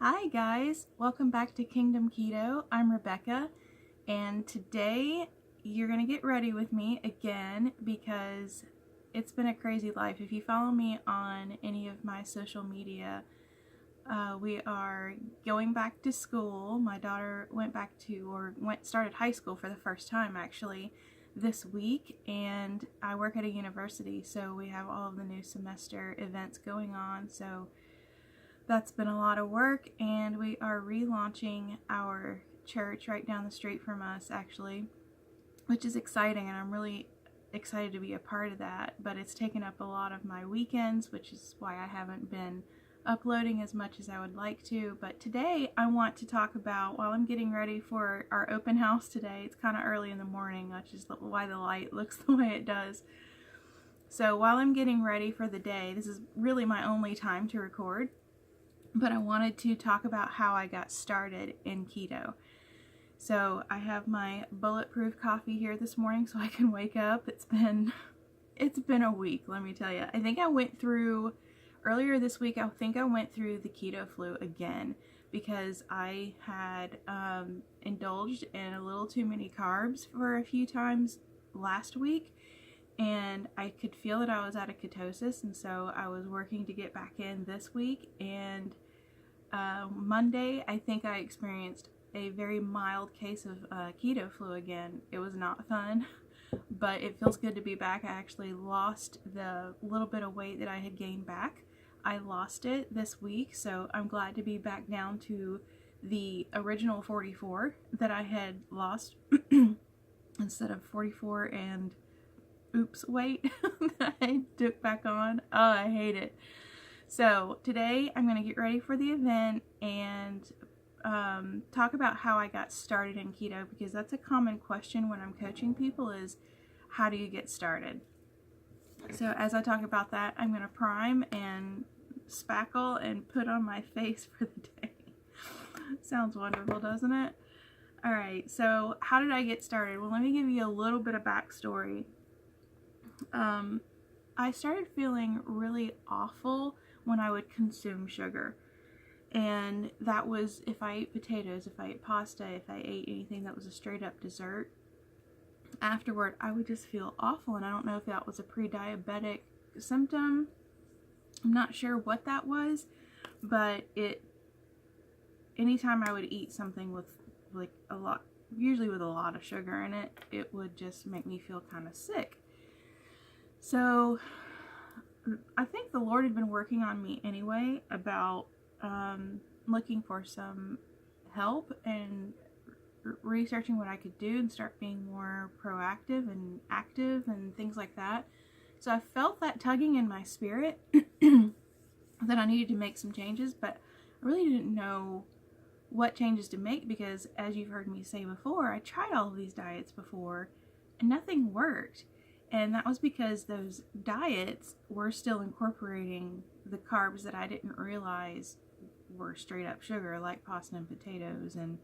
Hi guys, welcome back to Kingdom Keto. I'm Rebecca, and today you're gonna get ready with me again because it's been a crazy life. If you follow me on any of my social media, we are going back to school. My daughter started high school for the first time actually this week, and I work at a university, so we have all of the new semester events going on. So that's been a lot of work, and we are relaunching our church right down the street from us actually, which is exciting, and I'm really excited to be a part of that. But it's taken up a lot of my weekends, which is why I haven't been uploading as much as I would like to. But today I want to talk about, while I'm getting ready for our open house today, it's kind of early in the morning, which is why the light looks the way it does. So while I'm getting ready for the day, this is really my only time to record, but I wanted to talk about how I got started in keto. So I have my bulletproof coffee here this morning so I can wake up. It's been a week, let me tell you. I think I went through, earlier this week, I think I went through the keto flu again because I had indulged in a little too many carbs for a few times last week, and I could feel that I was out of ketosis, and so I was working to get back in this week. And Monday, I think I experienced a very mild case of keto flu again. It was not fun, but it feels good to be back. I actually lost the little bit of weight that I had gained back. I lost it this week, so I'm glad to be back down to the original 44 that I had lost instead of 44 and oops weight that I took back on. Oh, I hate it. So today I'm going to get ready for the event and talk about how I got started in keto, because that's a common question when I'm coaching people is, how do you get started? So as I talk about that, I'm going to prime and spackle and put on my face for the day. Sounds wonderful, doesn't it? Alright, so how did I get started? Well, let me give you a little bit of backstory. I started feeling really awful when I would consume sugar. And that was if I ate potatoes, if I ate pasta, if I ate anything that was a straight up dessert. Afterward, I would just feel awful, and I don't know if that was a pre-diabetic symptom. I'm not sure what that was, but anytime I would eat something with usually with a lot of sugar in it, it would just make me feel kind of sick. So I think the Lord had been working on me anyway about looking for some help and researching what I could do and start being more proactive and active and things like that. So I felt that tugging in my spirit that I needed to make some changes, but I really didn't know what changes to make because, as you've heard me say before, I tried all of these diets before and nothing worked. And that was because those diets were still incorporating the carbs that I didn't realize were straight up sugar, like pasta and potatoes and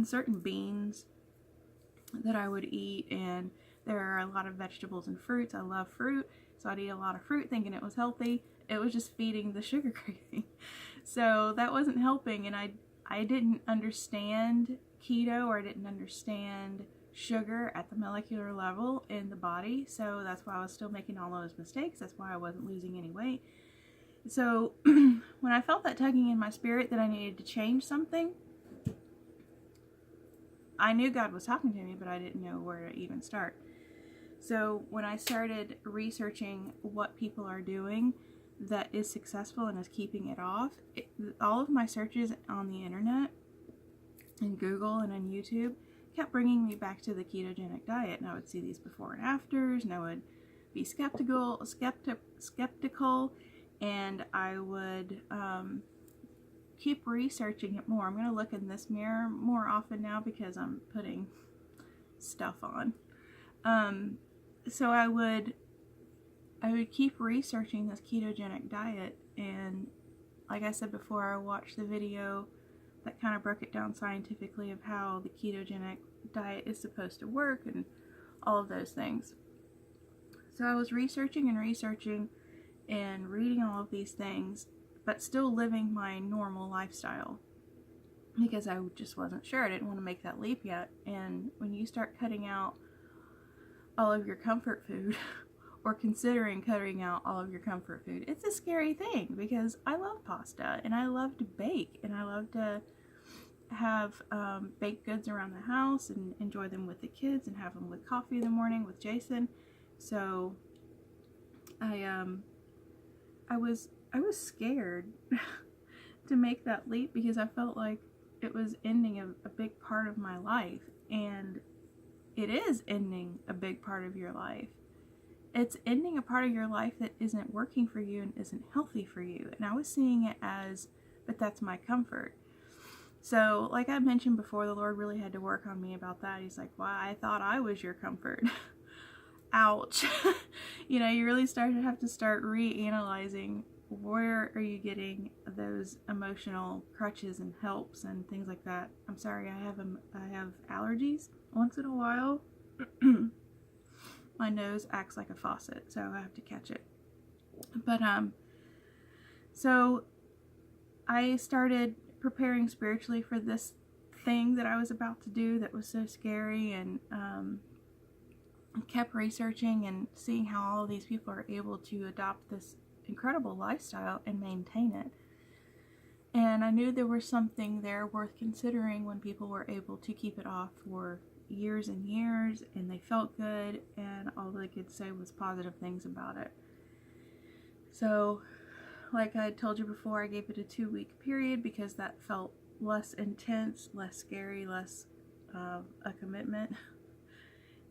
certain beans that I would eat. And there are a lot of vegetables and fruits. I love fruit, so I'd eat a lot of fruit thinking it was healthy. It was just feeding the sugar craving. So that wasn't helping, and I didn't understand keto, or I didn't understand sugar at the molecular level in the body, so that's why I was still making all those mistakes. That's why I wasn't losing any weight. So when I felt that tugging in my spirit that I needed to change something, I knew God was talking to me, but I didn't know where to even start. So when I started researching what people are doing that is successful and is keeping it off, all of my searches on the internet and Google and on YouTube kept bringing me back to the ketogenic diet, and I would see these before and afters, and I would be skeptical, and I would keep researching it more. I'm going to look in this mirror more often now because I'm putting stuff on. So I would keep researching this ketogenic diet, and like I said before, I watched the video that kind of broke it down scientifically of how the ketogenic diet is supposed to work and all of those things. So I was researching and reading all of these things, but still living my normal lifestyle, because I just wasn't sure. I didn't want to make that leap yet. And when you start cutting out all of your comfort food, or considering cutting out all of your comfort food, it's a scary thing, because I love pasta and I love to bake and I love to have baked goods around the house and enjoy them with the kids and have them with coffee in the morning with Jason. So I was scared to make that leap, because I felt like it was ending a big part of my life, and it is ending a big part of your life. It's ending a part of your life that isn't working for you and isn't healthy for you. And I was seeing it as, but that's my comfort. So, like I mentioned before, the Lord really had to work on me about that. He's like, well, I thought I was your comfort. Ouch. You know, you really have to start reanalyzing, where are you getting those emotional crutches and helps and things like that. I'm sorry, I have allergies. Once in a while, my nose acts like a faucet, so I have to catch it. But so I started preparing spiritually for this thing that I was about to do that was so scary, and kept researching and seeing how all of these people are able to adopt this incredible lifestyle and maintain it. And I knew there was something there worth considering when people were able to keep it off for years and years, and they felt good, and all they could say was positive things about it. So, like I told you before, I gave it a 2-week period because that felt less intense, less scary, less a commitment.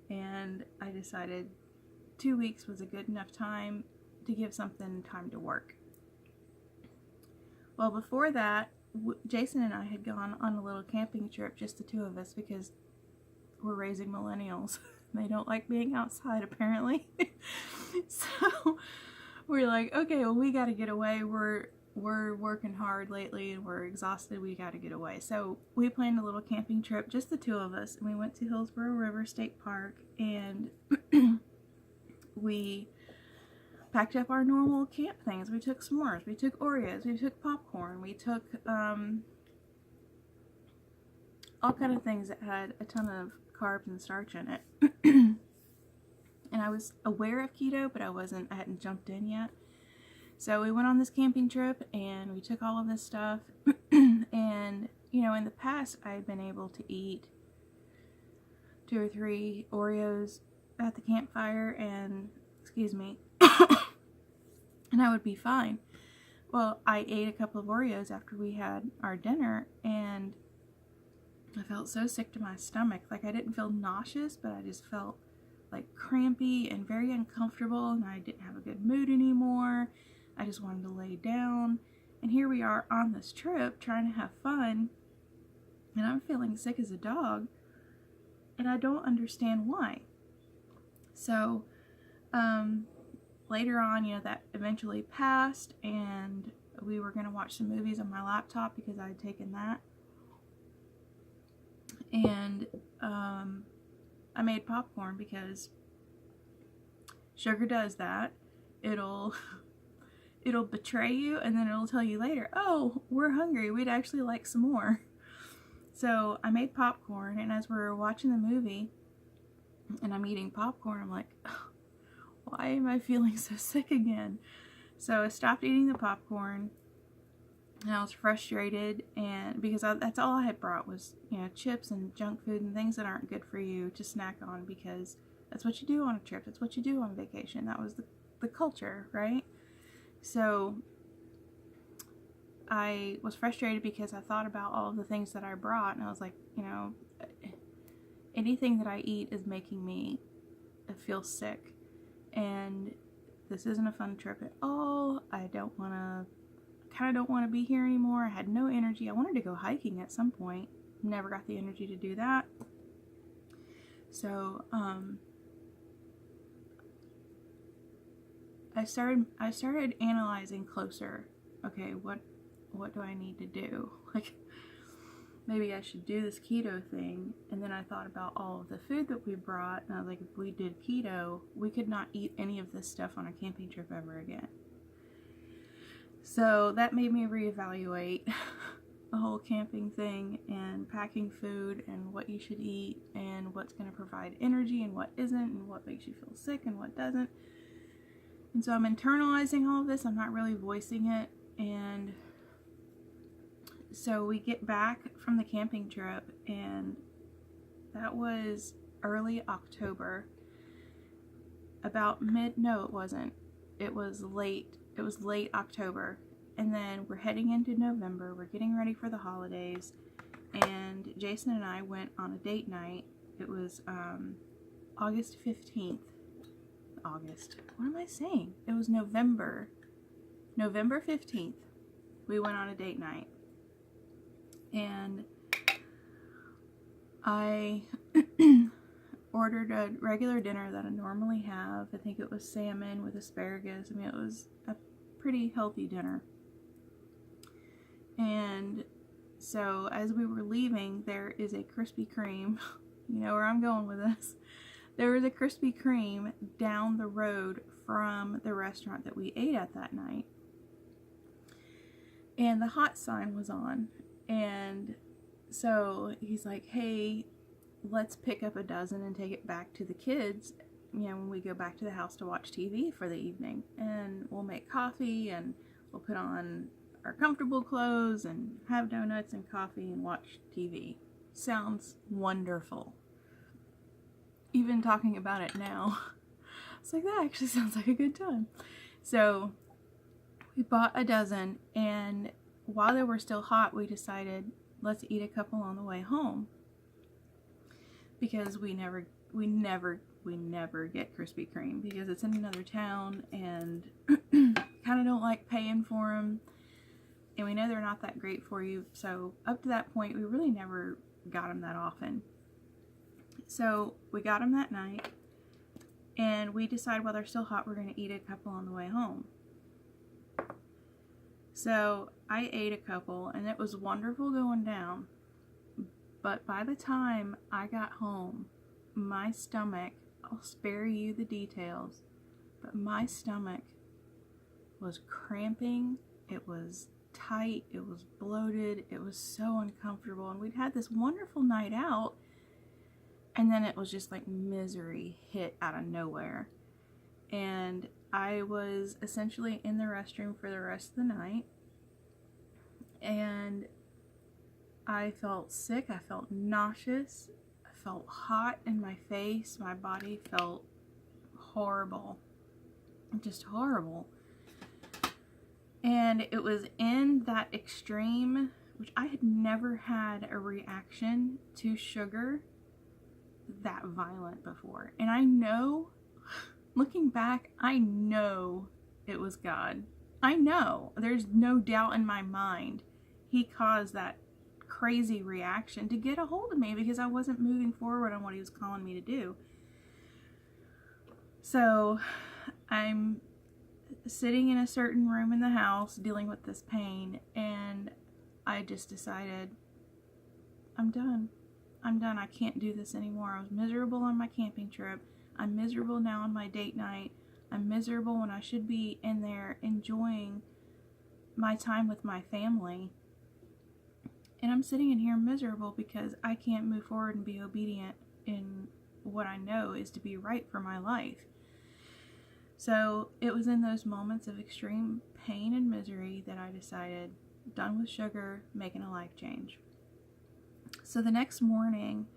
And I decided 2 weeks was a good enough time to give something time to work. Well, before that, Jason and I had gone on a little camping trip, just the two of us, because we're raising millennials. They don't like being outside, apparently. So we're like, okay, well, we got to get away. We're working hard lately and we're exhausted. We got to get away. So we planned a little camping trip, just the two of us, and we went to Hillsborough River State Park, and we packed up our normal camp things. We took s'mores, we took Oreos, we took popcorn, we took all kind of things that had a ton of carbs and starch in it. And I was aware of keto, but I hadn't jumped in yet. So we went on this camping trip and we took all of this stuff. And, you know, in the past I had been able to eat 2 or 3 Oreos at the campfire and, and I would be fine. Well, I ate a couple of Oreos after we had our dinner, and I felt so sick to my stomach. Like, I didn't feel nauseous, but I just felt like crampy and very uncomfortable, and I didn't have a good mood anymore. I just wanted to lay down. And here we are on this trip trying to have fun, and I'm feeling sick as a dog, and I don't understand why. So later on, you know, that eventually passed, and we were going to watch some movies on my laptop because I had taken that. And I made popcorn because sugar does that. It'll betray you, and then it'll tell you later, oh, we're hungry, we'd actually like some more. So I made popcorn, and as we were watching the movie and I'm eating popcorn, I'm like, oh, why am I feeling so sick again? So I stopped eating the popcorn, and I was frustrated, and because that's all I had brought was, you know, chips and junk food and things that aren't good for you to snack on, because that's what you do on a trip. That's what you do on vacation. That was the culture, right? So I was frustrated because I thought about all of the things that I brought, and I was like, you know, anything that I eat is making me feel sick, and this isn't a fun trip at all. I kind of don't want to be here anymore. I had no energy. I wanted to go hiking at some point. Never got the energy to do that. So, I started analyzing closer. Okay, what do I need to do? Like, maybe I should do this keto thing. And then I thought about all of the food that we brought, and I was like, if we did keto, we could not eat any of this stuff on a camping trip ever again. So that made me reevaluate the whole camping thing and packing food and what you should eat and what's going to provide energy and what isn't and what makes you feel sick and what doesn't. And so I'm internalizing all of this. I'm not really voicing it. And so we get back from the camping trip, and that was early October. About no, it wasn't. It was late October. And then we're heading into November. We're getting ready for the holidays. And Jason and I went on a date night. It was August 15th. What am I saying? It was November 15th. We went on a date night. And I ordered a regular dinner that I normally have. I think it was salmon with asparagus. I mean, it was a pretty healthy dinner. And so as we were leaving, there is a Krispy Kreme. You know where I'm going with this. There was a Krispy Kreme down the road from the restaurant that we ate at that night. And the hot sign was on. And so he's like, hey, let's pick up a dozen and take it back to the kids, you know, when we go back to the house to watch TV for the evening. And we'll make coffee and we'll put on our comfortable clothes and have donuts and coffee and watch TV. Sounds wonderful. Even talking about it now, it's like, that actually sounds like a good time. So we bought a dozen, and while they were still hot, we decided, let's eat a couple on the way home. Because we never get Krispy Kreme because it's in another town, and kind of don't like paying for them, and we know they're not that great for you. So up to that point, we really never got them that often. So we got them that night, and we decided while they're still hot, we're going to eat a couple on the way home. So I ate a couple, and it was wonderful going down. But by the time I got home, my stomach, I'll spare you the details, but my stomach was cramping. It was tight. It was bloated. It was so uncomfortable. And we'd had this wonderful night out, and then it was just like misery hit out of nowhere. And I was essentially in the restroom for the rest of the night. And I felt sick. I felt nauseous. I felt hot in my face. My body felt horrible. Just horrible. And it was in that extreme, which I had never had a reaction to sugar that violent before. And I know, looking back, I know it was God. I know. There's no doubt in my mind He caused that crazy reaction to get a hold of me because I wasn't moving forward on what He was calling me to do. So I'm sitting in a certain room in the house dealing with this pain, and I just decided, I'm done. I can't do this anymore. I was miserable on my camping trip. I'm miserable now on my date night. I'm miserable when I should be in there enjoying my time with my family. And I'm sitting in here miserable because I can't move forward and be obedient in what I know is to be right for my life. So it was in those moments of extreme pain and misery that I decided, done with sugar, making a life change. So the next morning,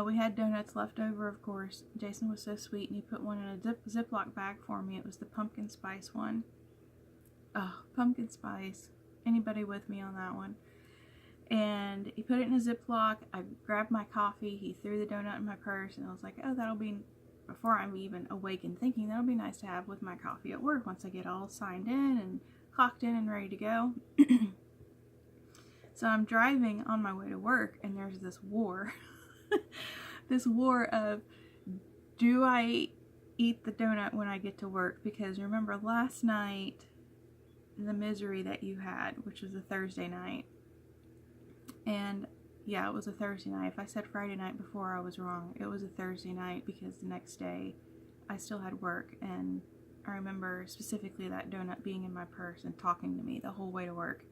we had donuts left over, of course. Jason was so sweet, and he put one in a Ziploc bag for me. It was the pumpkin spice one. Oh, pumpkin spice. Anybody with me on that one? And he put it in a Ziploc. I grabbed my coffee. He threw the donut in my purse, and I was like, oh, that'll be, before I'm even awake and thinking, that'll be nice to have with my coffee at work once I get all signed in and clocked in and ready to go. So I'm driving on my way to work, and there's this war. This war of, do I eat the donut when I get to work? Because remember last night, the misery that you had, which was a Thursday night. And yeah, it was a Thursday night. If I said Friday night before, I was wrong. It was a Thursday night because the next day I still had work, and I remember specifically that donut being in my purse and talking to me the whole way to work.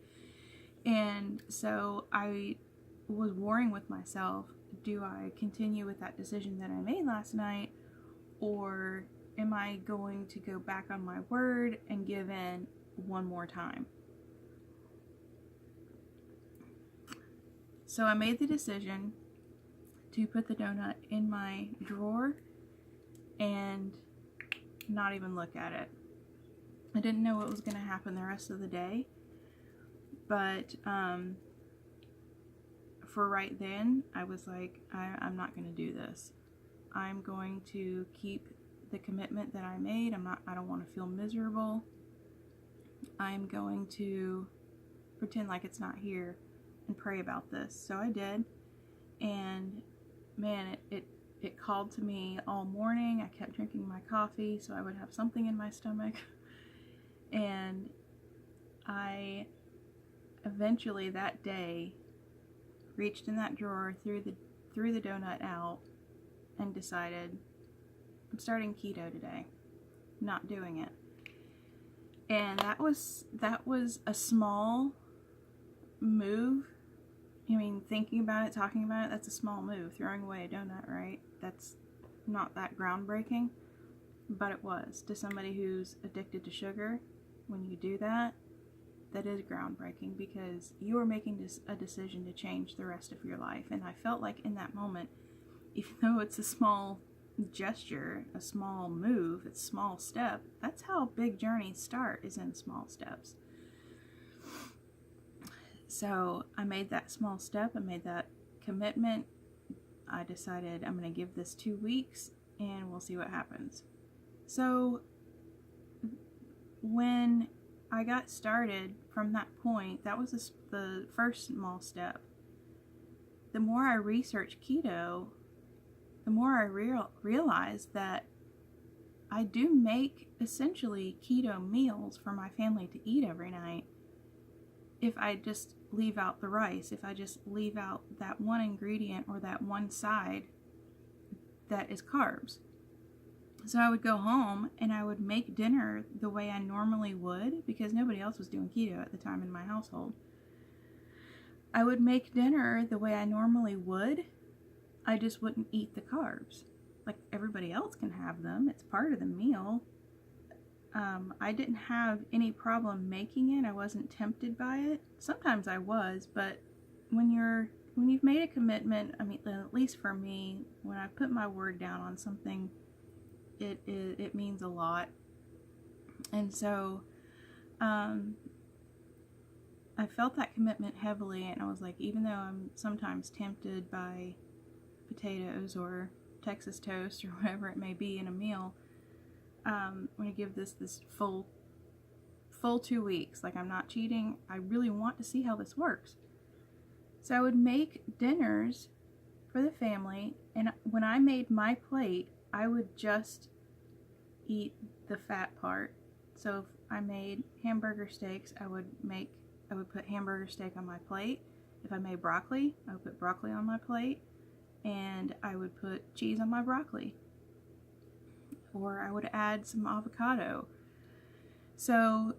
And so I was warring with myself, do I continue with that decision that I made last night, or am I going to go back on my word and give in one more time? So I made the decision to put the donut in my drawer and not even look at it. I didn't know what was going to happen the rest of the day, but for right then, I was like, I'm not going to do this. I'm going to keep the commitment that I made. I don't want to feel miserable. I'm going to pretend like it's not here and pray about this. So I did, and man, it called to me all morning. I kept drinking my coffee so I would have something in my stomach. And I eventually that day reached in that drawer, threw the donut out, and decided I'm starting keto today. Not doing it. And that was a small move. I mean, thinking about it, talking about it, that's a small move. Throwing away a donut, right? That's not that groundbreaking, but it was. To somebody who's addicted to sugar, when you do that, that is groundbreaking, because you are making a decision to change the rest of your life. And I felt like in that moment, even though it's a small gesture, a small move, it's a small step, that's how big journeys start, is in small steps. So I made that small step, I made that commitment. I decided I'm going to give this 2 weeks and we'll see what happens. So when I got started from that point, that was the first small step. The more I researched keto, the more I realized that I do make essentially keto meals for my family to eat every night. If I just leave out the rice, if I just leave out that one ingredient or that one side that is carbs. So I would go home and I would make dinner the way I normally would, because nobody else was doing keto at the time in my household. I would make dinner the way I normally would. I just wouldn't eat the carbs. Like everybody else can have them. It's part of the meal. I didn't have any problem making it. I wasn't tempted by it. Sometimes I was, but when you've made a commitment, I mean, at least for me, when I put my word down on something, it means a lot. And so I felt that commitment heavily, and I was like, even though I'm sometimes tempted by potatoes or Texas toast or whatever it may be in a meal, I'm going to give this full 2 weeks. Like, I'm not cheating. I really want to see how this works. So I would make dinners for the family, and when I made my plate, I would just eat the fat part. So if I made hamburger steaks, I would put hamburger steak on my plate. If I made broccoli, I would put broccoli on my plate, and I would put cheese on my broccoli. Or I would add some avocado. So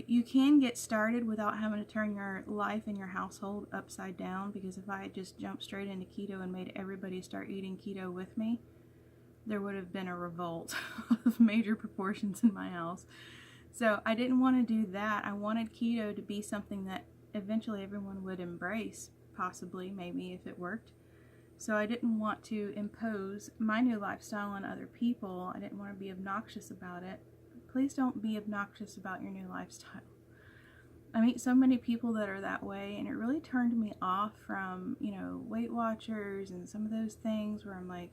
you can get started without having to turn your life and your household upside down, because if I had just jumped straight into keto and made everybody start eating keto with me, there would have been a revolt of major proportions in my house. So I didn't want to do that. I wanted keto to be something that eventually everyone would embrace, possibly, maybe, if it worked. So I didn't want to impose my new lifestyle on other people. I didn't want to be obnoxious about it. Please don't be obnoxious about your new lifestyle. I meet so many people that are that way, and it really turned me off from, Weight Watchers and some of those things where I'm like,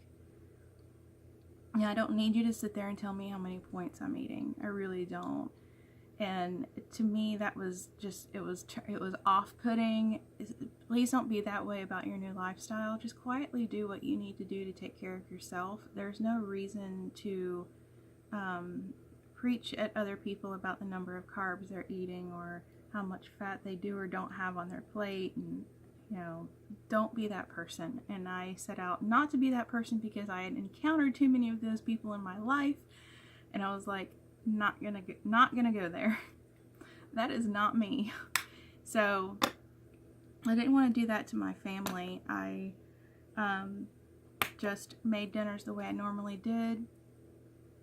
yeah, I don't need you to sit there and tell me how many points I'm eating. I really don't. And to me, that was just, it was off-putting. Please don't be that way about your new lifestyle. Just quietly do what you need to do to take care of yourself. There's no reason to preach at other people about the number of carbs they're eating or how much fat they do or don't have on their plate. And, don't be that person. And I set out not to be that person because I had encountered too many of those people in my life, and I was like, not gonna go there. That is not me. So I didn't want to do that to my family. I just made dinners the way I normally did,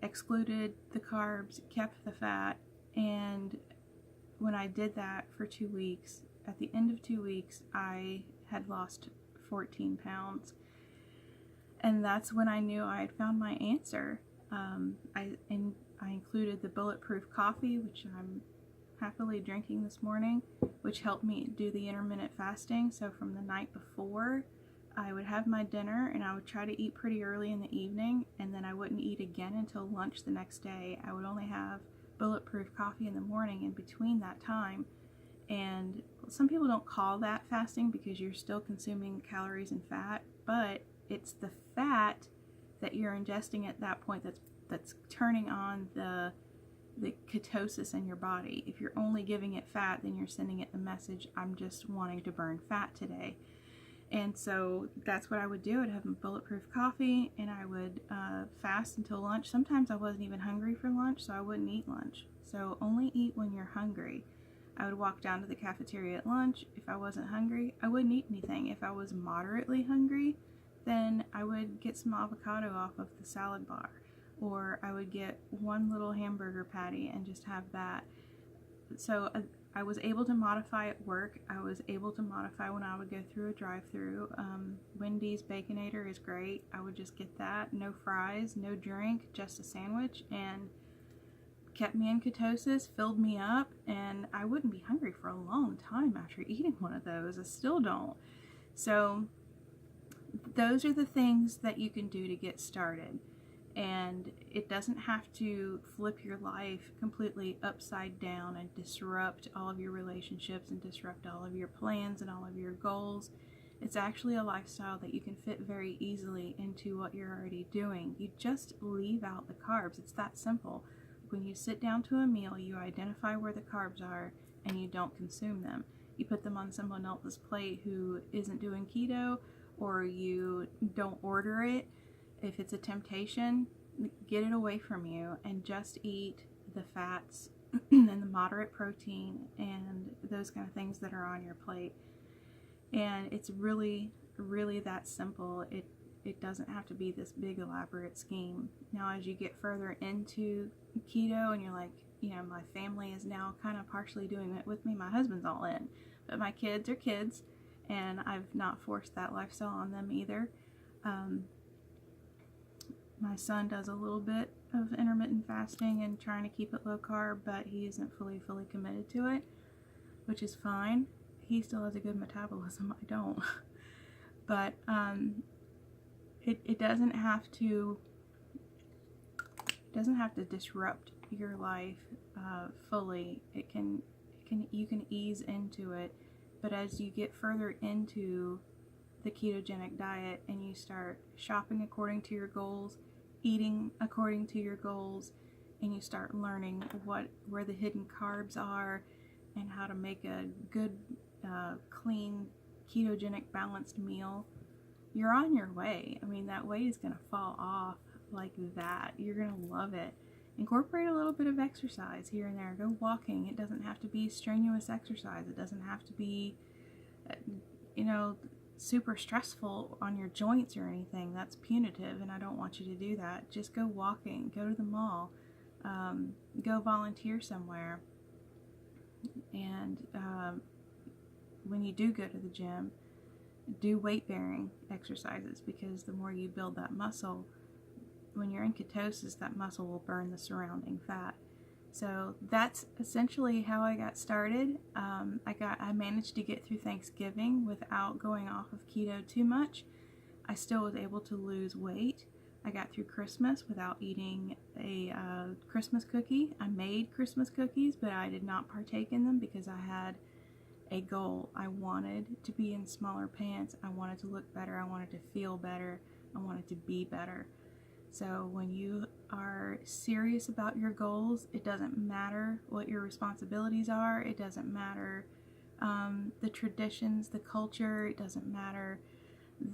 excluded the carbs, kept the fat, and when I did that for 2 weeks, at the end of 2 weeks, I had lost 14 pounds. And that's when I knew I had found my answer. I included the bulletproof coffee, which I'm happily drinking this morning, which helped me do the intermittent fasting. So from the night before, I would have my dinner and I would try to eat pretty early in the evening, and then I wouldn't eat again until lunch the next day. I would only have bulletproof coffee in the morning in between that time. And some people don't call that fasting because you're still consuming calories and fat, but it's the fat that you're ingesting at that point that's turning on the ketosis in your body. If you're only giving it fat, then you're sending it the message, I'm just wanting to burn fat today. And so that's what I would do. I'd have a bulletproof coffee, and I would fast until lunch. Sometimes I wasn't even hungry for lunch, so I wouldn't eat lunch. So only eat when you're hungry. I would walk down to the cafeteria at lunch. If I wasn't hungry, I wouldn't eat anything. If I was moderately hungry, then I would get some avocado off of the salad bar, or I would get one little hamburger patty and just have that. So I was able to modify at work. I was able to modify when I would go through a drive-through. Wendy's Baconator is great. I would just get that. No fries, no drink, just a sandwich, and kept me in ketosis, filled me up, and I wouldn't be hungry for a long time after eating one of those. I still don't. So those are the things that you can do to get started. And it doesn't have to flip your life completely upside down and disrupt all of your relationships and disrupt all of your plans and all of your goals. It's actually a lifestyle that you can fit very easily into what you're already doing. You just leave out the carbs. It's that simple. When you sit down to a meal, you identify where the carbs are and you don't consume them. You put them on someone else's plate who isn't doing keto, or you don't order it. If it's a temptation, get it away from you and just eat the fats and the moderate protein and those kind of things that are on your plate. And it's really, really that simple. It doesn't have to be this big elaborate scheme. Now, as you get further into keto and you're like, my family is now kind of partially doing it with me. My husband's all in, but my kids are kids, and I've not forced that lifestyle on them either. My son does a little bit of intermittent fasting and trying to keep it low carb, but he isn't fully committed to it, which is fine. He still has a good metabolism. I don't. But it doesn't have to disrupt your life fully. You can ease into it, but as you get further into the ketogenic diet and you start shopping according to your goals, eating according to your goals, and you start learning where the hidden carbs are and how to make a good clean ketogenic balanced meal, you're on your way. I mean, that weight is going to fall off like that. You're going to love it. Incorporate a little bit of exercise here and there. Go walking. It doesn't have to be strenuous exercise. It doesn't have to be super stressful on your joints or anything. That's punitive, and I don't want you to do that. Just go walking, go to the mall, go volunteer somewhere. And when you do go to the gym, do weight-bearing exercises, because the more you build that muscle, when you're in ketosis, that muscle will burn the surrounding fat. So that's essentially how I got started. I managed to get through Thanksgiving without going off of keto too much. I still was able to lose weight. I got through Christmas without eating a Christmas cookie. I made Christmas cookies, but I did not partake in them because I had a goal. I wanted to be in smaller pants. I wanted to look better. I wanted to feel better. I wanted to be better. So when you are serious about your goals, it doesn't matter what your responsibilities are. It doesn't matter the traditions, the culture, it doesn't matter.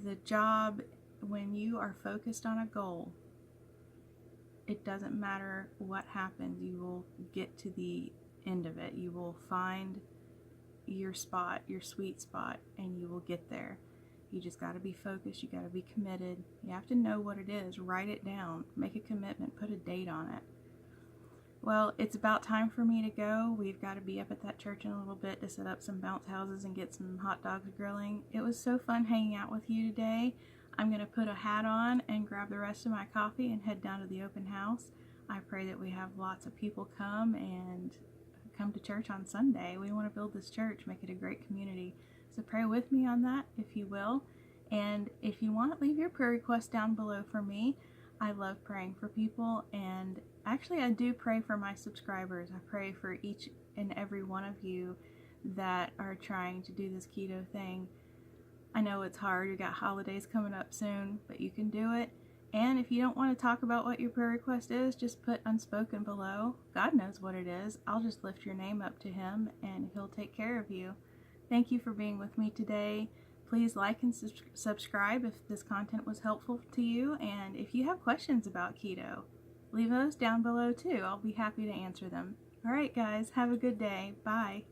The job, when you are focused on a goal, it doesn't matter what happens, you will get to the end of it. You will find your spot, your sweet spot, and you will get there. You just got to be focused, you got to be committed. You have to know what it is, write it down, make a commitment, put a date on it. Well, it's about time for me to go. We've got to be up at that church in a little bit to set up some bounce houses and get some hot dogs grilling. It was so fun hanging out with you today. I'm going to put a hat on and grab the rest of my coffee and head down to the open house. I pray that we have lots of people come to church on Sunday. We want to build this church, make it a great community. So pray with me on that, if you will. And if you want, leave your prayer request down below for me. I love praying for people, and actually I do pray for my subscribers. I pray for each and every one of you that are trying to do this keto thing. I know it's hard, you got holidays coming up soon, but you can do it. And if you don't want to talk about what your prayer request is, just put unspoken below. God knows what it is. I'll just lift your name up to Him and He'll take care of you. Thank you for being with me today. Please like and subscribe if this content was helpful to you. And if you have questions about keto, leave those down below too. I'll be happy to answer them. Alright guys, have a good day. Bye.